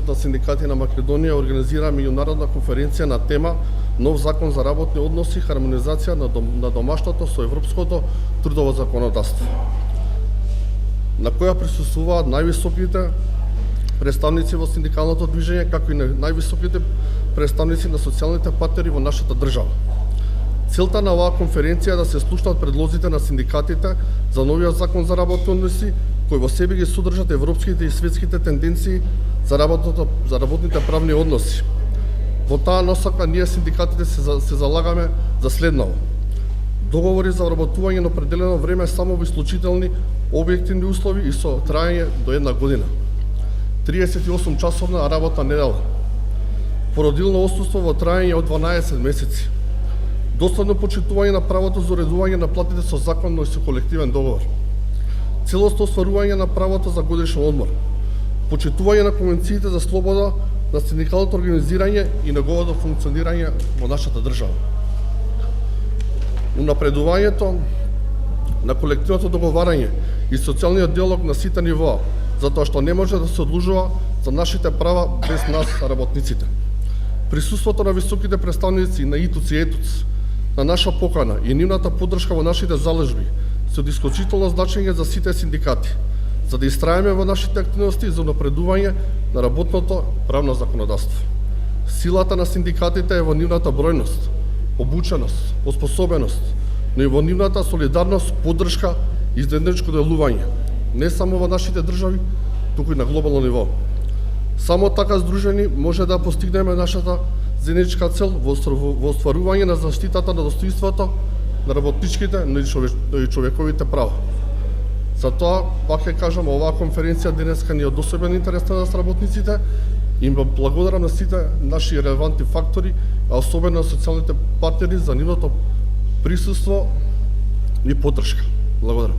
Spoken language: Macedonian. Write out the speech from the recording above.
Съюзот на синдикати на Македонија организира меѓународна конференција на тема Нов закон за работни односи, хармонизација на домашното со европското трудово законодавство, на која присуствуваат највисоките представници во синдикалното движење, како и највисоките представници на социјалните партнери во нашата држава. Целта на оваа конференција е да се слушнат предлозите на синдикатите за новиот закон за работни односи, кои во себе ги содржат европските и светските тенденции за работните правни односи. Во таа насока ние синдикатите се залагаме за следново: договори за вработување на определено време само во исклучителни објективни услови и со траење до 1 година, 38 часовна работна недела, породилно отсуство во траење од 12 месеци, доследно почитување на правото за уредување на платите со законно и со колективен договор, целосно остварување на правото за годишен одмор, почитување на конвенциите за слобода на синдикалното организирање и неговото функционирање во нашата држава, унапредувањето на колективното договарање и социјалниот диалог на сите нивоа, затоа што не може да се одлужува за нашите права без нас, работниците. Присуството на високите представници на ИТУЦ и ЕТУЦ на наша покана и нивната поддршка во нашите залежби се од исклучително значење за сите синдикати, за да истраеме во нашите активности за напредување на работното правно законодавство. Силата на синдикатите е во нивната бројност, обученост, оспособеност, но и во нивната солидарност, поддршка и заедничко делување, не само во нашите држави, туку и на глобално ниво. Само така здружени може да постигнеме нашата заедничка цел во остварување на заштитата на достоинството на работничките, но и човековите права. Затоа, пак ќе кажам, оваа конференција денеска ни е од особен интерес на нас работниците и им благодарам на сите наши релевантни фактори, а особено на социјалните партнери за нивното присуство и поддршка. Благодарам.